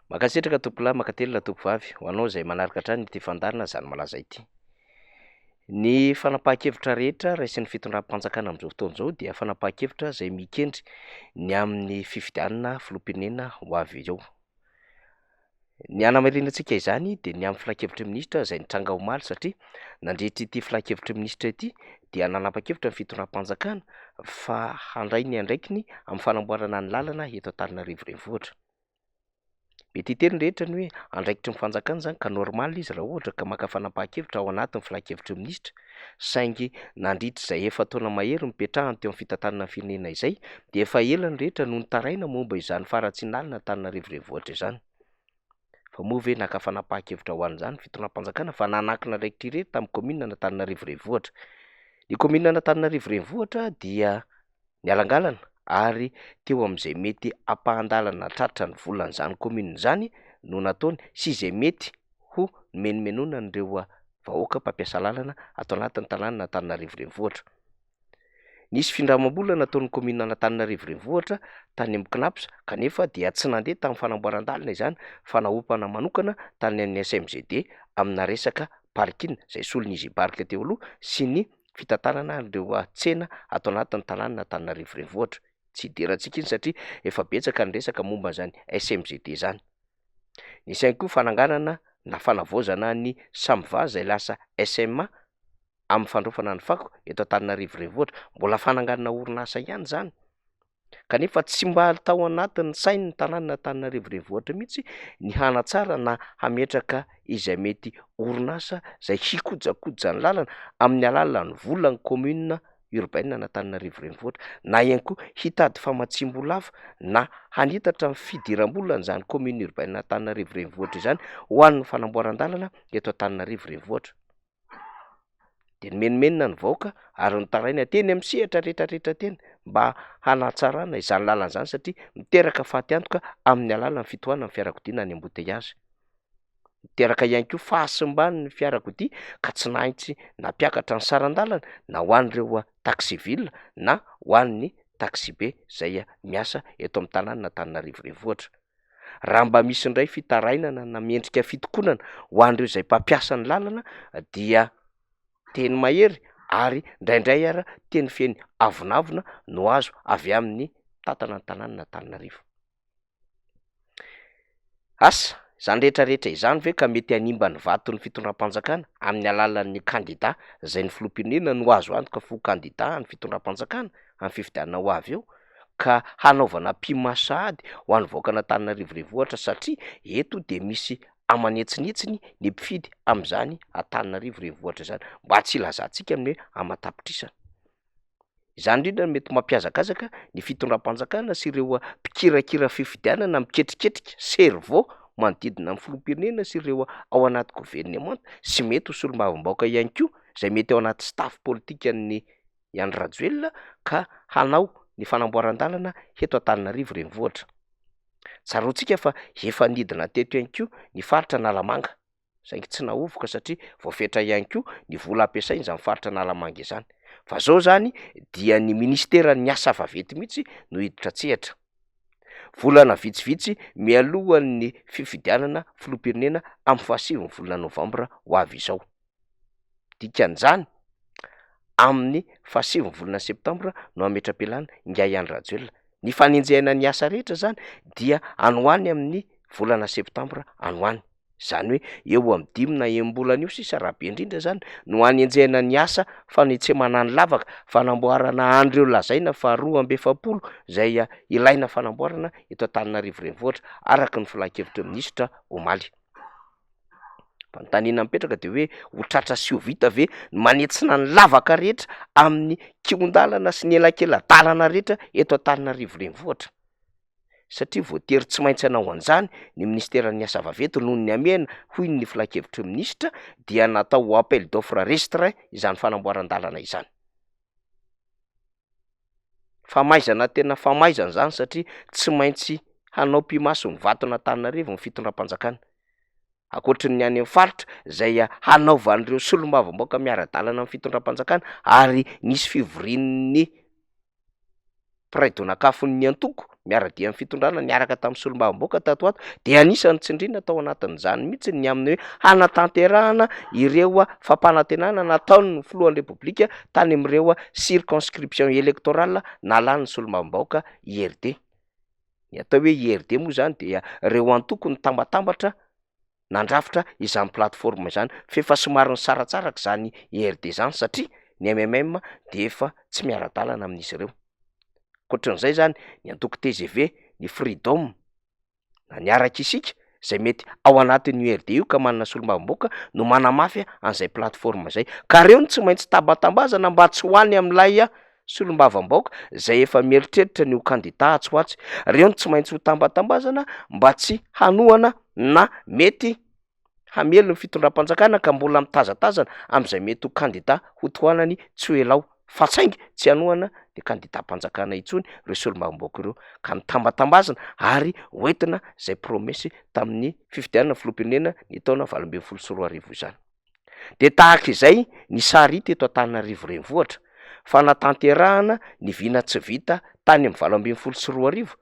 Makasitraka tompolahy, makatelina tompovavy, ho anao izay manaraka hatrany ity fandarina izany malaza ity. Ny fanapahan-kevitra rehetra raisin'ny fitondram-panjakana amin'izao fotoana izao dia fanapahan-kevitra izay mikendry ny amin'ny fifidianana filoham-pirenena ho avy eo. Ny hanamarinantsika izany dia ny amin'ny filan-kevitry minisitra izay nitranga omaly satria nandritra ity filan-kevitry minisitra ity dia nanapa-kevitra ny fitondram-panjakana fa handray ny andraikiny amin'ny fanamboarana ny lalana eto Antananarivo renivohitra. Mety hiteriny rehetra ny hoe andraikitry ny fanjakana zany ka normal izy raha ohatra ka maka fanapahan-kevitra ao anatin'ny filan-kevitry minisitra, saingy nandritra izay efa taona mahery mipetrahany teo amin'ny fitantanana firenena izay dia efa ela ny rehetra no nitaraina momba izany faratsinalina Antananarivo renivohitra izany. Fa moa ve naka fanapahan-kevitra ho an'izany fitondram-panjakana fa nanakina andraikitra irery tamin'ny kominina Antananarivo renivohitra. Ny kominina Antananarivo renivohitra dia nialangalana ary teo amin'izay mety ampahandalana tratra ny volan'izany kominina izany no nataony sy izay mety ho menomenoina an'ireo vahoaka mpampiasa lalana ato anatin'ny tanàna Antananarivo renivohitra. Nisy findramam-bola nataon'ny kominina Antananarivo renivohitra tany amin'ny Knapsa kanefa dia tsy nandeha tamin'ny fanamboaran-dalana izany fa naopana manokana tany amin'ny SMGD amina resaka parking izay solon'izy barika teo aloha sy ny fitantanana ireo tsena ato anatin'ny tanàna Antananarivo renivohitra. Tsy hidirantsika iny satria efa betsaka ny resaka momba izany SMGD izany. Nisy ihany koa fananganana na fanavaozana ny Samva izay lasa SMA amin'ny fandraofana ny fako eto Antananarivo renivohitra, mbola fananganana orinasa ihany izany. Kanefa tsy mba tao anatin'ny sain'ny tanàna Antananarivo renivohitra mihitsy ny hanatsara na hametraka izay mety orinasa izay hikojakoja ny lalana amin'ny alalan'ny volan'ny commune urbaine Antananarivo renivohitra, na ihany koa hitady famatsimbolava na hanitatra ny fidiram-bola n'izany commune urbaine Antananarivo renivohitra izany ho an'ny fanamboaran-dalana eto Antananarivo renivohitra. Dia menomenona ny vahoaka ary nitaraina teny amin'ny sehatra rehetrarehetra teny mba hanatsarana izany lalana izany satria miteraka faty-antoka amin'ny alalan'ny fitohanan'ny fiarakodia ny embouteillage. Miteraka ihany koa fahasimban'ny fiarakodia ka tsy nahintsy nampiakatra ny saran-dalana na ho an'ireo taxi ville na ho an'ny taxi be izay miasa eto amin'ny tanàna Antananarivo renivohitra. Raha mba misy indray fitarainana na mendrika fitokonana ho an'ireo izay mpampiasa ny lalana dia teny mahery ary indraindray ara teny feny avonavona no azo avy amin'ny tantana ny tanàna Antananarivo. Asa izany rehetrarehetra izany ve ka mety hanimba ny vaton'ny fitondram-panjakana amin'ny alalan'ny kandida izay ny filoham-pirenena no azo antoka ho kandida ny fitondram-panjakana amin'ny fifidianana ho avy eo ka hanaovana mpimasahady ho an'ny vahoakana Antananarivo renivohitra satria eto dia misy amanetsinetsiny ny mpifidy amin'izany Antananarivo renivohitra izany mba tsy ilazantsika amin'ny hoe amatapitrisana. Izany indrindra mety mampiazakazaka ny fitondram-panjakana sy ireo mpikirakira fifidianana miketriketrika servao manodidina amin'ny filoham-pirenena sy ireo ao anaty gouvernement sy mety ho solombavambahoaka ihany koa izay mety ao anaty staff politikan'ny Iany Rajoelina ka hanao ny fanamboaran-dalana eto Antananarivo renivohitra. Tsaroantsika fa efa nidina teto ihany koa ny faritra Nalamanga saingy tsy nahovoka satria voafetra ihany koa ny vola ampiasaina izany faritra Nalamanga izany. Fa zao zany dia ny ministeran'ny asa vaventy mihitsy no hiditra tsehatra. Volana vitsivitsy mialohan'ny fifidianana filoham-pirenena amin'ny 7 volana Novambra ho avy izao. Dikan'izany amin'ny 7 volana Septambra no ametra-pialana Ngai Iany Rajoelina. Ny fanenjehana ny asa rehetra zany dia anohany amin'ny volana Septambra anohany. Izany hoe eo amin'ny 5 na 9 bolana io sisa raha be indrindra zany no hanenjehana ny asa fanetsemana ny lavaka fanamboarana an'ireo lazaina fa 220 izay ilaina fanamboarana eto Antananarivo renivohitra araka ny filan-kevitry minisitra omaly. Fanontaniana mipetraka dia hoe ho tratra sy ho vita ve ny manetsina ny lavaka rehetra amin'ny kion-dalana sy ny elakelan-dalana rehetra eto Antananarivo renivohitra. Satria voatery tsy maintsy hanao an'izany ny ministeran'ny asa vaventy noho ny amena hoy ny filan-kevitry minisitra dia natao ho appel d'offre restreint izany fanamboaran-dalana izany. Famaizana tena famaizana izany satria tsy maintsy hanao mpimaso ny vatona Antananarivo ny fitondram-panjakana. Ankoatry ny any amin'ny faritra izay hanaovan'ireo solombavambahoaka miara-dalana amin'ny fitondram-panjakana ary nisy fivorian'ny mpiray donakafon'ny Antoko miaradia amin'ny fitondrana niaraka tamin'ny solombavamboaka tato ato dia anisany tsindrina tao anatin'izany mihitsy ny amin'ny hoe hanatanterahana ireo fampanantenana nataony ny filohan'ny repoblika tany amin'ireo circonscription électorale nalany ny solombavamboaka IRD. Ny atao hoe IRD moa zany dia reo antoko ny tambatambatra nandrafitra izany plateforme izany fefa somary ny saratsaraka zany IRD zany satria ny MMM de efa tsy miara-dalana amin'izy ireo. Koatran'izay zany ny antoko TGV, ny Freedom na niaraka isika zay mety ao anatin'ny URD io ka manana solombavamboaka no manamafy an'izay plateforme zay, ka reo ny tsy maintsy tambatambazana mba tsy hoany amin'ilay solombavamboaka zay efa mieritreritra ny ho candidat atsy reo ny tsy maintsy ho tambatambazana mba tsy hanohana na mety hamelo ny fitondram-panjakana ka mbola mitazatazana amin'izay mety ho candidat ho tohanany tsy ho elao fa tsaingy tsy hanohana de candidat-mpanjakana intsony reo solombavamboaka ireo ka mitambatambazana ary hoentina zay promesy tamin'ny fifidianana filoham-pirenena ny taona 2024 izany. De tahaka izay ny sary teto Antananarivo renivohitra fanatanterahana ny vina tsy vita tany amin'ny 2024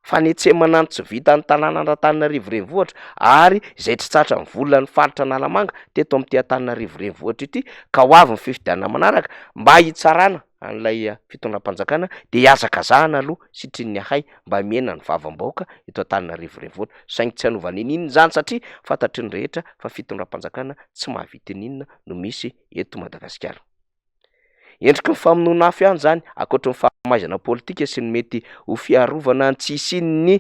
fanetsemana ny tsy vita ny tanàna Antananarivo renivohitra ary izay tsy tratra ny volan'ny faritra Analamanga teto amin'ity Antananarivo renivohitra ity ka ho avy ny fifidianana manaraka mba hitsarana an'ilay fitondram-panjakana de hiazakazahana aloha sitriny ahay mba miena ny vavamboaka eto Antananarivo renivohitra saingy tsy hanovana inona zany satria fantatry ny rehetra fa fitondram-panjakana tsy mahavita inona no misy eto Madagasikara. Endriky ny famonoana afo ihany zany ankoatra ny fahamaizana politika sy ny mety ho fiarovana ny tsisin'ny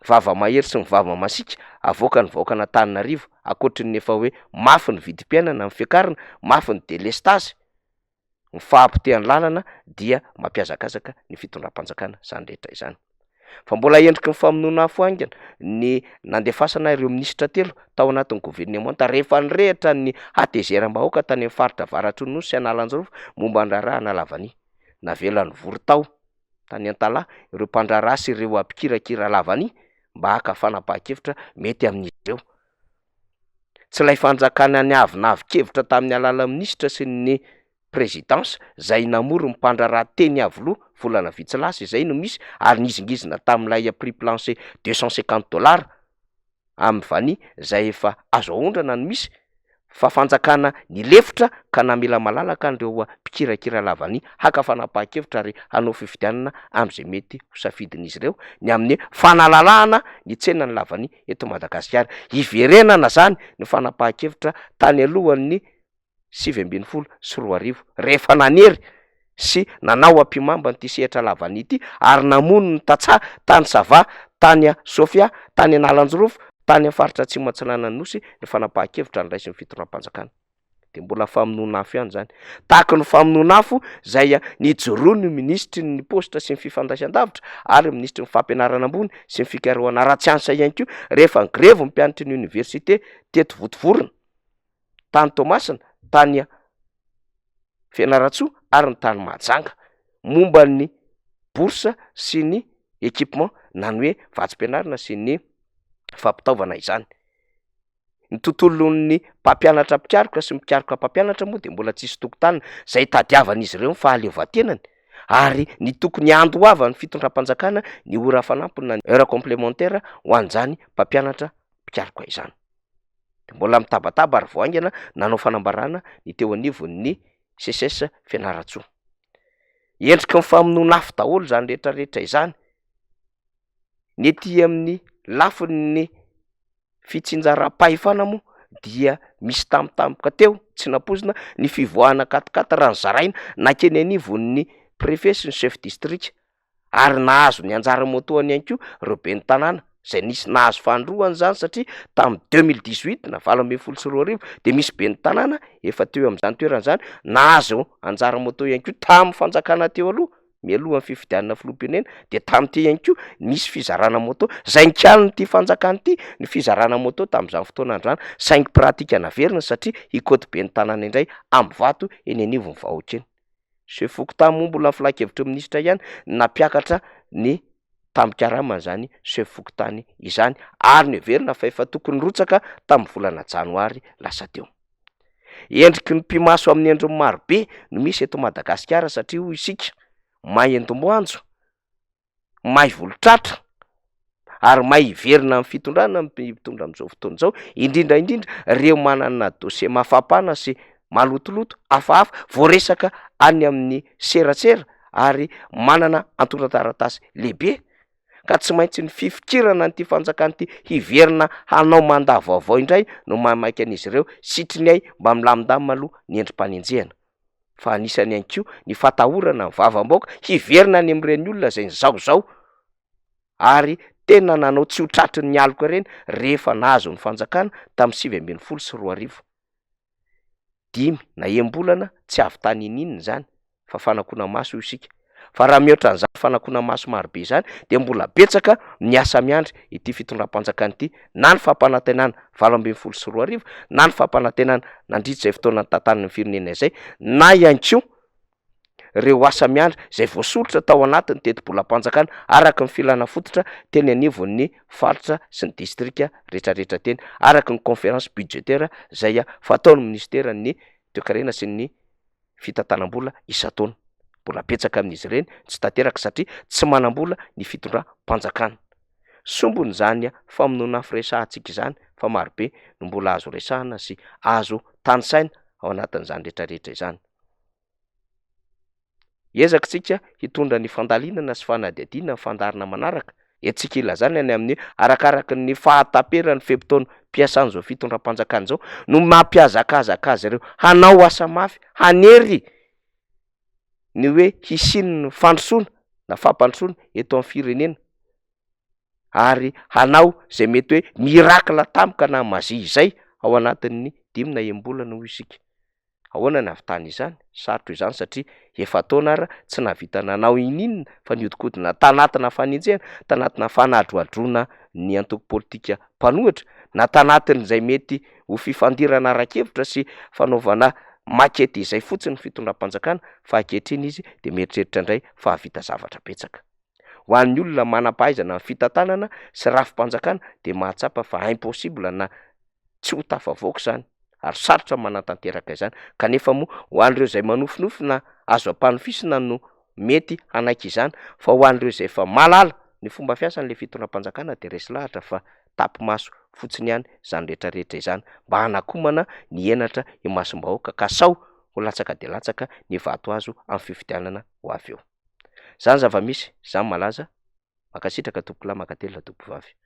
vava-mahery sy ny vava-masika avoaka ny vahoaka Antananarivo ankoatra ny efa hoe mafy ny vidim-piainana amin'ny fiakarana, mafy ny délestage, ny fahampotehany lalana dia mampiazakazaka ny fitondram-panjakana zany rehetra izany. Fa mbola endriky ny famonoana afo haingana ny nandefasana ireo minisitra telo tao anatin'ny gouvernemanta rehefa nyrehitra ny hatezeram-bahoaka tany amin'ny faritra avaratry ny nosy sy Analanjorofo momba ny raharaha Analavany navelan'ny vory tao tany Antalaha ireo mpandraraha sy ireo ampikirakira Lavany mba haka fanapahan-kevitra mety amin'izy ireo. Tsy lay fanjakana ny avinavi-kevitra tamin'ny alala minisitra sy ny présidence zay namory mpandraraha teny avoloha volana vitsilasa izay no misy ary nizingizina tamin'ilay prix plancher $250 amin'ny vany zay efa azo aondrana no misy fa fanjakana ny lefitra ka namela malalaka an'ireo mpikirakira Lavany haka fanapahan-kevitra ary hanao fifidianana amin'izay mety ho safidin'izy ireo ny amin'ny fanalalahana ny tsenany Lavany eto Madagasikara. Iverenana zany ny fanapahan-kevitra tany alohan'ny 2024 rehefa nanery sy nanao ampimamba ny tisehatra Lavany ity ary namono ny Tatsa tany Sava tany Sofia tany Analanjorofo tany amin'ny faritra atsimo Antsinanana Nosy ny fanapahan-kevitra ny raisy ny fitondram-panjakana de mbola famonoana afo ihany zany tahaka ny famonoana afo zay nijoroany ny ministry ny posta sy ny fifandraisan-davitra ary ministry ny fampianarana ambony sy ny fikarohana ara-tsiansa ihany koa rehefa ny grevy ny mpianatry ny université teto Votovorona tany Tomasina tany Fianaratsoa ary ny tany Mahajanga momba ny bourse sy ny équipement nany hoe vatsim-pianarana sy ny fampitaovana izany. Ny tontolon'ny mpampianatra mpikaroka sy mikaroka mpampianatra moa de mbola tsisy tokotanina zay tadiavan'izy ireo ny fahaleovantenany ary ny tokony andohava ny fitondram-panjakana ny ora fanampiny na heure complémentaire ho an'izany mpampianatra mpikaroka izany. De mbola mitabataba ary voaingana nanao fanambarana ny teo anivon'ny CSS Fianaratsoa. Endriky ny famonoana afo daholo zany rehetrarehetra izany ny ety amin'ny lafin'ny fitsinjaram-pahefana moa dia misy tampotampoka teo tsy napozina ny fivoahana katikata raha ny zaraina nakeny anivon'ny préfet sy ny chef district ary nahazo ny anjara motoany ihany koa ireo ben'ny tanàna zay nisy nahazo fandroany zany satria tamin'ny 2018 na 2024 de misy ben'ny tanàna efa teo amin'izany toerana zany nahazo anjara moto ihany koa tamin'ny fanjakana teo aloha mialohan'ny fifidianana filoham-pirenena de tamin'ity ihany koa misy fizarana moto zay nikaliny ity fanjakana ity ny fizarana moto tamin'izany fotoana androany saingy pratika naverina satria ikôty ben'ny tanàna indray amin'ny vato eny anivon'ny vahoaka eny. Sefoko tamy mbola filan-kevitra minisitra ihany nampiakatra ny tambikarama zany sefokotany izany ary ny heverina fa efa tokony rotsaka tamin'ny volana janoary lasa teo. Endriky ny mpimaso amin'ny endriny marobe no misy eto Madagasikara satria hoy isika mahay endomboanjo mahay volotratra ary mahay hiverina amin'ny fitondrana mitondra amin'izao fotoana izao, indrindra ireo manana dosie mafapana sy malotoloto hafahafa voaresaka any amin'ny serasera ary manana antontan-taratasy lehibe, ka tsy maintsy ny fifikirana n'ity fanjakana ity hiverina hanao mandat vaovao indray no mamaky an'izy ireo sitriny ay mba milamindamina aloha ny endrim-panenjehana. Fa anisany ihany koa ny fatahorana ny vavam-baoaka hiverina any amin'ireny olona izay nizaozao ary tena nanao tsy ho tratry ny alika ireny rehefa nahazo ny fanjakana tamin'ny 2024. 5 na embolana tsy avy tany ininina zany fa fanakona maso isika, fa raha mihoatra an'izany fanakona maso marobe zany de mbola betsaka miasa miandry ity fitondram-panjakana ity, na ny fampanantenana 2024 na ny fampanantenana nandritra izay fotoana tantanin'ny firenena izay, na ihany koa ireo asa miandry izay voasoratra tao anatin'ny teti-bolam-panjakana araka ny filana fototra teny anivon'ny faritra sy ny distrika rehetrarehetra teny, araka ny conférence budgétaire izay fataon'ny ministera ny toe-karena sy ny fitantanam-bola isan-taona. Mbola betsaka amin'izy ireny tsy tanteraka satria tsy manam-bola ny fitondram-panjakana. Sombony zany famonoana firesahantsika izany fa marobe no mbola azo resahana sy azo tanisaina ao anatin'izany rehetrarehetra izany. Ezaka tsika hitondra ny fandalinana sy fanadihadiana ny fandarina manaraka, etsika ilazana any amin'ny arakaraka ny fahataperan'ny fempotoana mpiasan'izao fitondram-panjakana izao no mampiazakazaka azy ireo hanao asa mafy, hanery ny hoe hisiny ny fandrosoana na fampandrosoana eto amin'ny firenena ary hanao izay mety hoe mirakila tampoka na mazy izay ao anatin'ny 5 na embolana hoy isika. Ahoana ny havitany izany? Sarotra izany satria efa taona ara tsy nahavita nanao ininona fa niodikodina tanatina fanenjehana, tanatina fanadroadrona ny antoko politika mpanohitra, na tanatin'izay mety ho fifandirana arakevitra sy fanaovana makety izay fotsiny fitondram-panjakana, fa ankehitriny izy de mieritreritra indray fa havita zavatra betsaka. Ho an'ny olona manam-pahaizana amin'ny fitantanana sy rafim-panjakana de mahatsapa fa impossible na tsy ho tafavoaka izany ary sarotra manatanteraka izany, kanefa moa ho an'ireo izay manofinofina azo ampanofisina no mety hanaiky izany, fa ho an'ireo izay efa malala ny fomba fiasan'le fitondram-panjakana de resy lahatra fa tapi-maso fotsiny ihany izany rehetrarehetra izany mba hanakomana ny henatra imasom-bahoaka ka sao ho latsaka de latsaka ny vato azo amin'ny fifidianana ho avy eo. Zany zava-misy, zany malaza, makasitraka tompoko lahy, makatelina tompoko vavy.